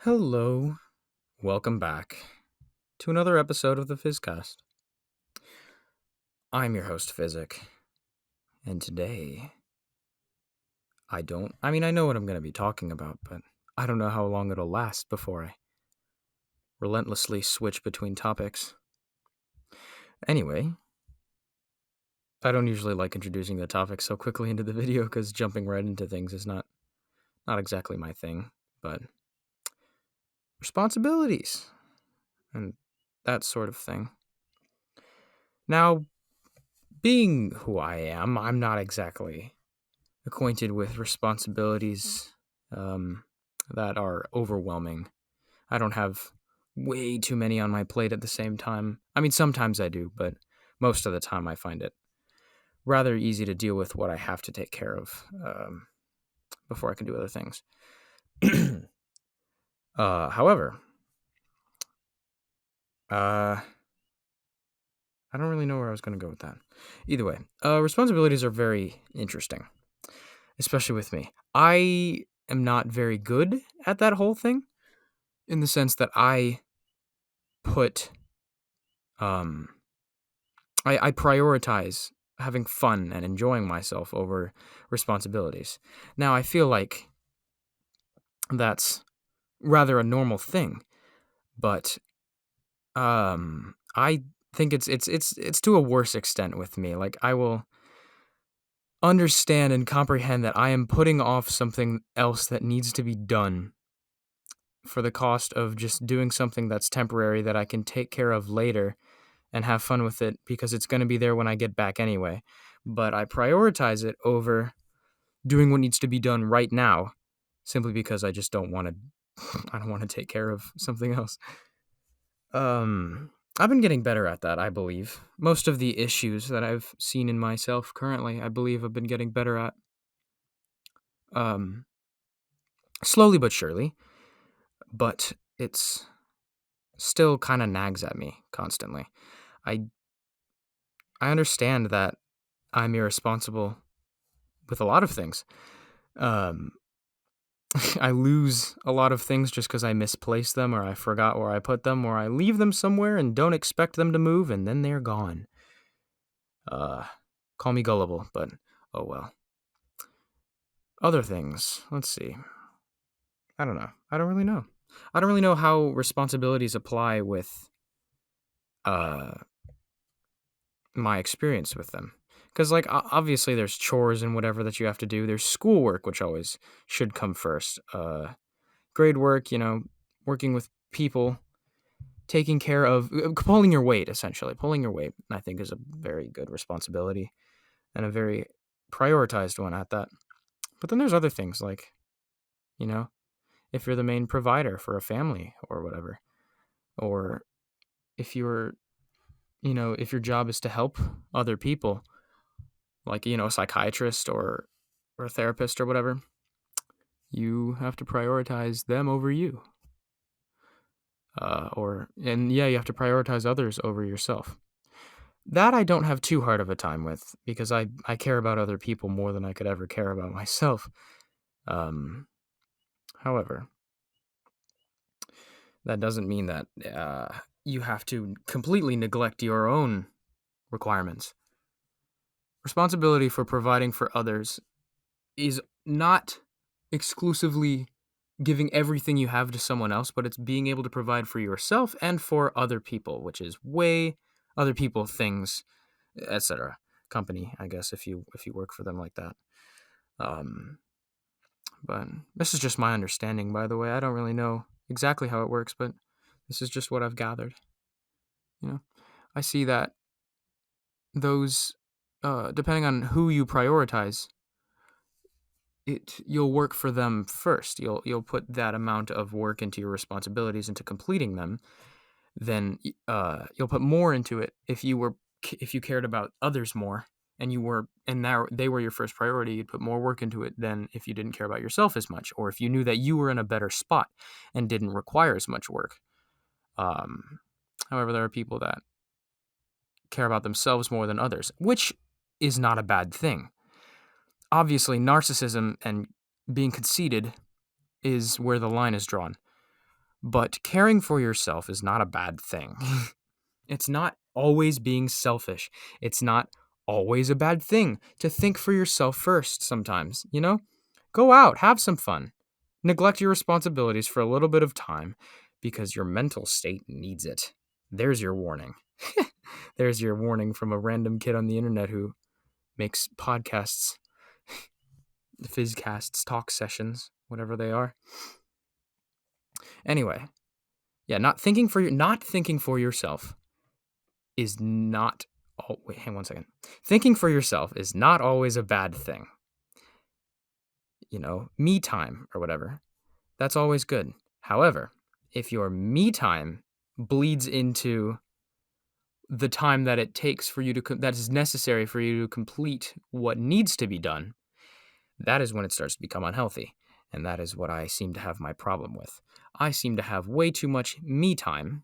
Hello, welcome back to another episode of the Phizcast. I'm your host, Physic, and today I know what I'm going to be talking about, but I don't know how long it'll last before I relentlessly switch between topics. Anyway, I don't usually like introducing the topic so quickly into the video because jumping right into things is not exactly my thing, but responsibilities and that sort of thing. Now, being who I am, I'm not exactly acquainted with responsibilities that are overwhelming. I don't have way too many on my plate at the same time. I mean, sometimes I do, but most of the time I find it rather easy to deal with what I have to take care of before I can do other things. However, I don't really know where I was going to go with that. Either way, responsibilities are very interesting, especially with me. I am not very good at that whole thing in the sense that I put I prioritize having fun and enjoying myself over responsibilities. Now I feel like that's rather a normal thing, but I think it's to a worse extent with me. Like I will understand and comprehend that I am putting off something else that needs to be done for the cost of just doing something that's temporary that I can take care of later and have fun with it because it's going to be there when I get back anyway. But I prioritize it over doing what needs to be done right now simply because I just don't want to I don't want to take care of something else. I've been getting better at that, I believe. Most of the issues that I've seen in myself currently, I believe I've been getting better at. Um Slowly but surely, but it's still kind of nags at me constantly. I I understand that I'm irresponsible with a lot of things. Um, I lose a lot of things just because I misplace them or I forgot where I put them or I leave them somewhere and don't expect them to move and then they're gone. Uh, Call me gullible, but oh well. Other things. Let's see. I don't know. I don't really know. I don't really know how responsibilities apply with uh my experience with them. Because, like, obviously there's chores and whatever that you have to do. There's schoolwork, which always should come first. Grade work, working with people, taking care of, pulling your weight, essentially. Pulling your weight, I think, is a very good responsibility and a very prioritized one at that. But then there's other things like, you know, if you're the main provider for a family or whatever, or if you're, if your job is to help other people, like, a psychiatrist or a therapist or whatever, you have to prioritize them over you. You have to prioritize others over yourself. That I don't have too hard of a time with because I care about other people more than I could ever care about myself. However, that doesn't mean that you have to completely neglect your own requirements. Responsibility for providing for others is not exclusively giving everything you have to someone else, but it's being able to provide for yourself and for other people, which is way other people, things, etc. Company, I guess, if you work for them like that. But this is just my understanding, by the way. I don't really know exactly how it works, but this is just what I've gathered. I see that those, depending on who you prioritize, you'll work for them first. You'll put that amount of work into your responsibilities, into completing them. Then you'll put more into it if you cared about others more, and now they were your first priority. You'd put more work into it than if you didn't care about yourself as much, or if you knew that you were in a better spot and didn't require as much work. However, there are people that care about themselves more than others, which is not a bad thing. Obviously, narcissism and being conceited is where the line is drawn. But caring for yourself is not a bad thing. It's not always being selfish. It's not always a bad thing to think for yourself first sometimes, you know? Go out, have some fun. Neglect your responsibilities for a little bit of time because your mental state needs it. There's your warning. There's your warning from a random kid on the internet who makes podcasts, Phizcasts, talk sessions, whatever they are. Anyway, yeah, not thinking for yourself is not. Oh, wait, hang on 1 second. Thinking for yourself is not always a bad thing. You know, me time or whatever. That's always good. However, if your me time bleeds into the time that it takes for you to that is necessary for you to complete what needs to be done, that is when it starts to become unhealthy. And that is what I seem to have my problem with. I seem to have way too much me time,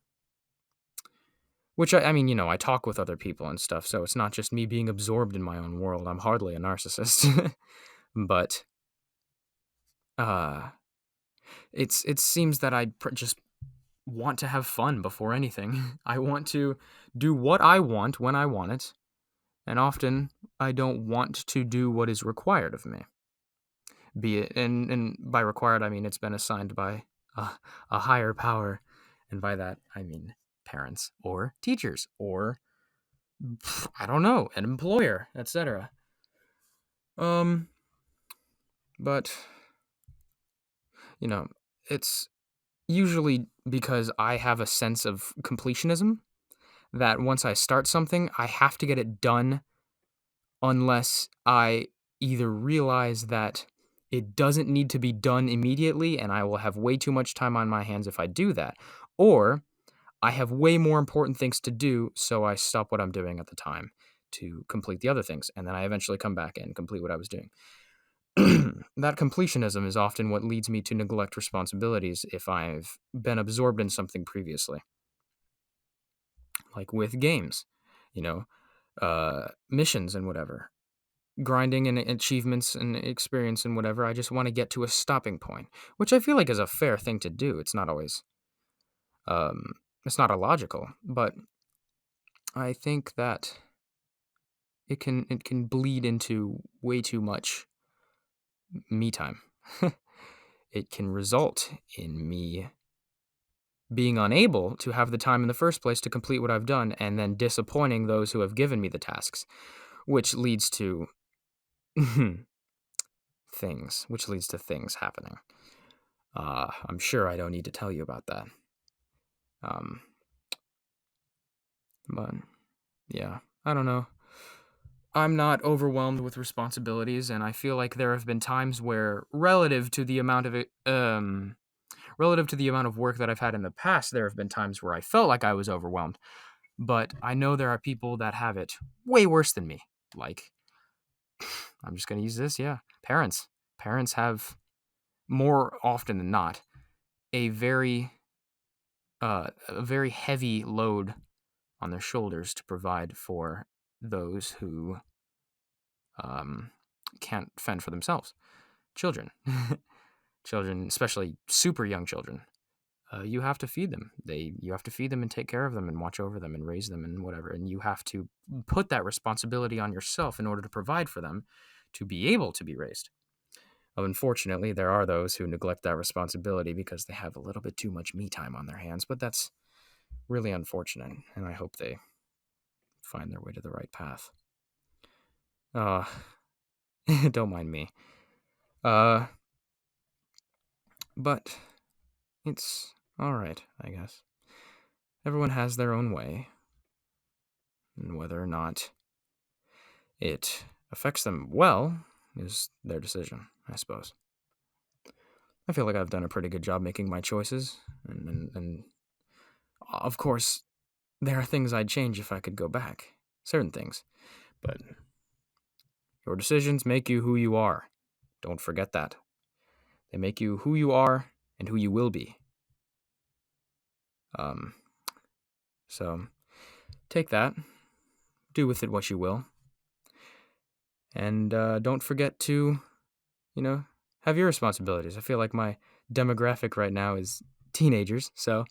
which I mean, I talk with other people and stuff, so it's not just me being absorbed in my own world. I'm hardly a narcissist. But it seems that I just want to have fun before anything. I want to do what I want when I want it, and often I don't want to do what is required of me. Be it, and by required I mean it's been assigned by a higher power, and by that I mean parents or teachers or I don't know, an employer, etc. But it's usually because I have a sense of completionism that once I start something, I have to get it done unless I either realize that it doesn't need to be done immediately and I will have way too much time on my hands if I do that, or I have way more important things to do, so I stop what I'm doing at the time to complete the other things, and then I eventually come back and complete what I was doing. That completionism is often what leads me to neglect responsibilities if I've been absorbed in something previously. Like with games, missions and whatever. Grinding and achievements and experience and whatever. I just want to get to a stopping point, which I feel like is a fair thing to do. It's not always, it's not illogical, but I think that it can bleed into way too much me time. It can result in me being unable to have the time in the first place to complete what I've done and then disappointing those who have given me the tasks, which leads to things happening. I'm sure I don't need to tell you about that. But yeah, I don't know. I'm not overwhelmed with responsibilities, and I feel like there have been times where, relative to the amount of work that I've had in the past, there have been times where I felt like I was overwhelmed. But I know there are people that have it way worse than me. Like, I'm just going to use this, yeah. Parents. Parents have, more often than not, a very heavy load on their shoulders to provide for those who can't fend for themselves. Children. Children, especially super young children. You have to feed them. You have to feed them and take care of them and watch over them and raise them and whatever. And you have to put that responsibility on yourself in order to provide for them to be able to be raised. Unfortunately, there are those who neglect that responsibility because they have a little bit too much me time on their hands, but that's really unfortunate, and I hope they find their way to the right path. Don't mind me. But it's all right, I guess. Everyone has their own way, and whether or not it affects them well is their decision, I suppose. I feel like I've done a pretty good job making my choices, and of course, there are things I'd change if I could go back. Certain things. But your decisions make you who you are. Don't forget that. They make you who you are and who you will be. So take that. Do with it what you will. And don't forget to, have your responsibilities. I feel like my demographic right now is teenagers. So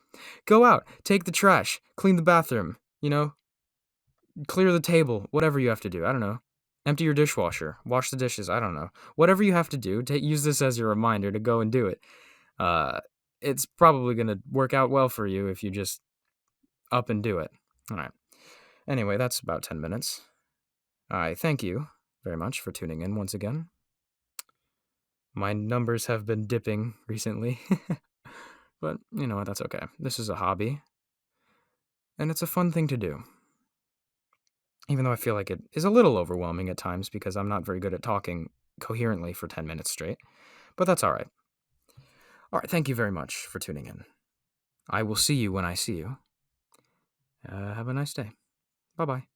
go out, take the trash, clean the bathroom, clear the table, whatever you have to do. I don't know. Empty your dishwasher, wash the dishes. I don't know. Whatever you have to do, use this as your reminder to go and do it. It's probably going to work out well for you if you just up and do it. All right. Anyway, that's about 10 minutes. I thank you very much for tuning in once again. My numbers have been dipping recently, but you know what? That's okay. This is a hobby, and it's a fun thing to do. Even though I feel like it is a little overwhelming at times because I'm not very good at talking coherently for 10 minutes straight, but that's all right. All right, thank you very much for tuning in. I will see you when I see you. Have a nice day. Bye-bye.